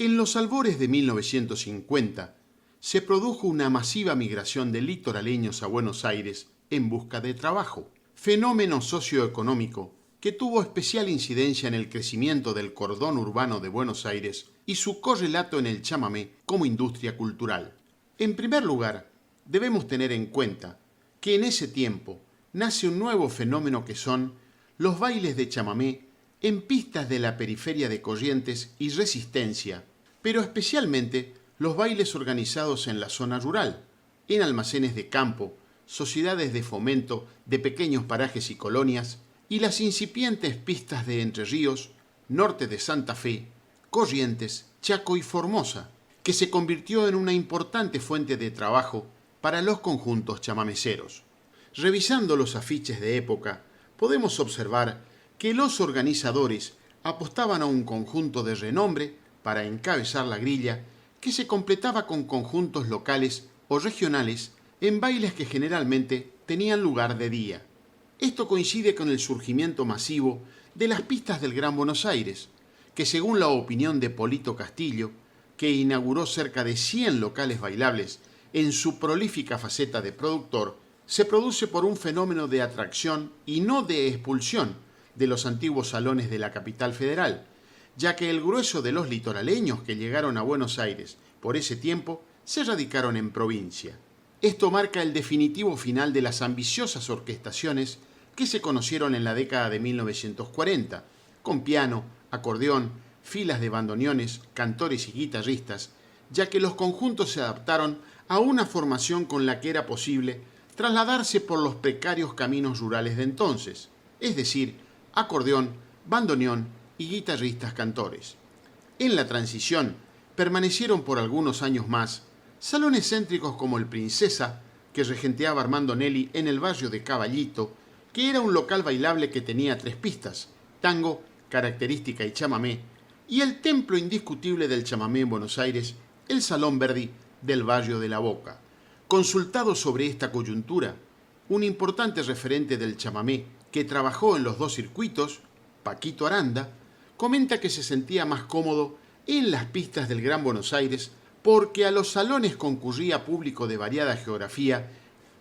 En los albores de 1950 se produjo una masiva migración de litoraleños a Buenos Aires en busca de trabajo, fenómeno socioeconómico que tuvo especial incidencia en el crecimiento del cordón urbano de Buenos Aires y su correlato en el chamamé como industria cultural. En primer lugar, debemos tener en cuenta que en ese tiempo nace un nuevo fenómeno que son los bailes de chamamé en pistas de la periferia de Corrientes y Resistencia, pero especialmente los bailes organizados en la zona rural, en almacenes de campo, sociedades de fomento de pequeños parajes y colonias, y las incipientes pistas de Entre Ríos, norte de Santa Fe, Corrientes, Chaco y Formosa, que se convirtió en una importante fuente de trabajo para los conjuntos chamameceros. Revisando los afiches de época, podemos observar que los organizadores apostaban a un conjunto de renombre para encabezar la grilla que se completaba con conjuntos locales o regionales en bailes que generalmente tenían lugar de día. Esto coincide con el surgimiento masivo de las pistas del Gran Buenos Aires, que según la opinión de Polito Castillo, que inauguró cerca de 100 locales bailables en su prolífica faceta de productor, se produce por un fenómeno de atracción y no de expulsión de los antiguos salones de la capital federal, ya que el grueso de los litoraleños que llegaron a Buenos Aires por ese tiempo se radicaron en provincia. Esto marca el definitivo final de las ambiciosas orquestaciones que se conocieron en la década de 1940, con piano, acordeón, filas de bandoneones, cantores y guitarristas, ya que los conjuntos se adaptaron a una formación con la que era posible trasladarse por los precarios caminos rurales de entonces, es decir, acordeón, bandoneón y guitarristas cantores. En la transición permanecieron por algunos años más salones céntricos como el Princesa, que regenteaba Armando Nelli en el barrio de Caballito, que era un local bailable que tenía 3 pistas, tango, característica y chamamé, y el templo indiscutible del chamamé en Buenos Aires, el Salón Verdi del barrio de La Boca. Consultado sobre esta coyuntura, un importante referente del chamamé que trabajó en los 2 circuitos, Paquito Aranda, comenta que se sentía más cómodo en las pistas del Gran Buenos Aires porque a los salones concurría público de variada geografía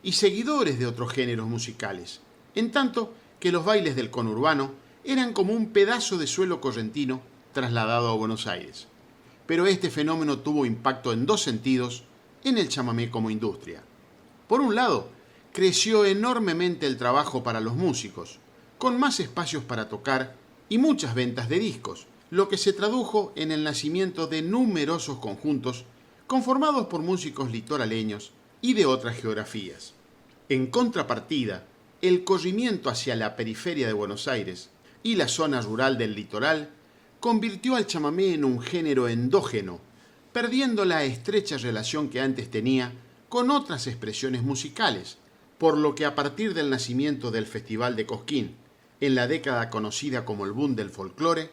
y seguidores de otros géneros musicales, en tanto que los bailes del conurbano eran como un pedazo de suelo correntino trasladado a Buenos Aires. Pero este fenómeno tuvo impacto en 2 sentidos en el chamamé como industria. Por un lado, creció enormemente el trabajo para los músicos, con más espacios para tocar y muchas ventas de discos, lo que se tradujo en el nacimiento de numerosos conjuntos conformados por músicos litoraleños y de otras geografías. En contrapartida, el corrimiento hacia la periferia de Buenos Aires y la zona rural del litoral convirtió al chamamé en un género endógeno, perdiendo la estrecha relación que antes tenía con otras expresiones musicales, por lo que a partir del nacimiento del Festival de Cosquín, en la década conocida como el boom del folclore,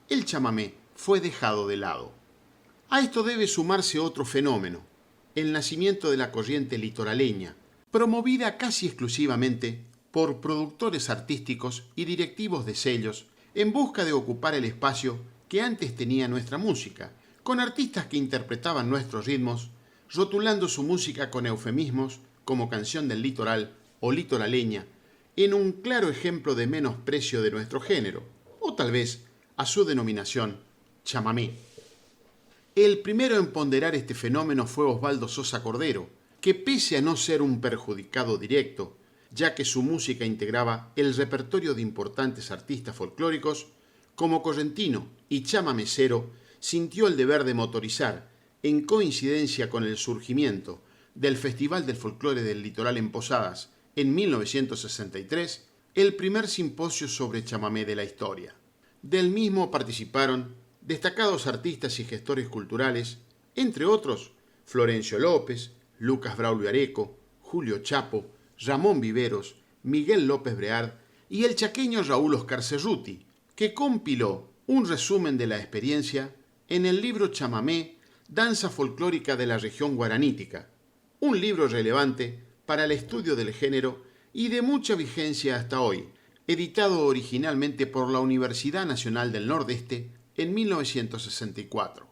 el chamamé fue dejado de lado. A esto debe sumarse otro fenómeno, el nacimiento de la corriente litoraleña, promovida casi exclusivamente por productores artísticos y directivos de sellos en busca de ocupar el espacio que antes tenía nuestra música, con artistas que interpretaban nuestros ritmos, rotulando su música con eufemismos como canción del litoral o litoraleña, en un claro ejemplo de menosprecio de nuestro género, o tal vez a su denominación, chamamé. El primero en ponderar este fenómeno fue Osvaldo Sosa Cordero, que pese a no ser un perjudicado directo, ya que su música integraba el repertorio de importantes artistas folclóricos, como correntino y chamamecero, sintió el deber de motorizar, en coincidencia con el surgimiento del Festival del Folclore del Litoral en Posadas en 1963, el primer simposio sobre chamamé de la historia. Del mismo participaron destacados artistas y gestores culturales, entre otros Florencio López, Lucas Braulio Areco, Julio Chapo, Ramón Viveros, Miguel López Breard y el chaqueño Raúl Oscar Cerruti, que compiló un resumen de la experiencia en el libro Chamamé, Danza Folclórica de la Región Guaranítica, un libro relevante para el estudio del género y de mucha vigencia hasta hoy, editado originalmente por la Universidad Nacional del Nordeste en 1964.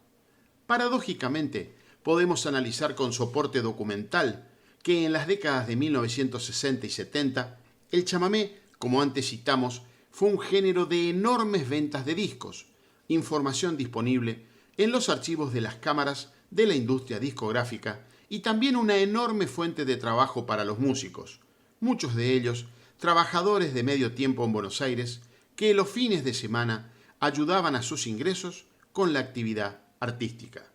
Paradójicamente, podemos analizar con soporte documental que en las décadas de 1960 y 70, el chamamé, como antes citamos, fue un género de enormes ventas de discos, información disponible en los archivos de las cámaras de la industria discográfica y también una enorme fuente de trabajo para los músicos, muchos de ellos trabajadores de medio tiempo en Buenos Aires que los fines de semana ayudaban a sus ingresos con la actividad artística.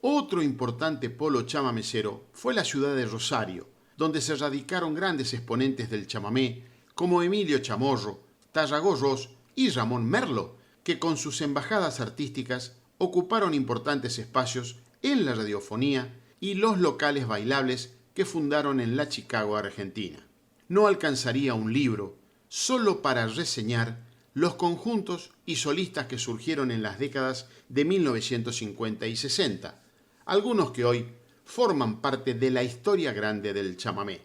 Otro importante polo chamamecero fue la ciudad de Rosario, donde se radicaron grandes exponentes del chamamé como Emilio Chamorro, Tarragó Ros y Ramón Merlo, que con sus embajadas artísticas ocuparon importantes espacios en la radiofonía y los locales bailables que fundaron en la Chicago, Argentina. No alcanzaría un libro solo para reseñar los conjuntos y solistas que surgieron en las décadas de 1950 y 60, algunos que hoy forman parte de la historia grande del chamamé.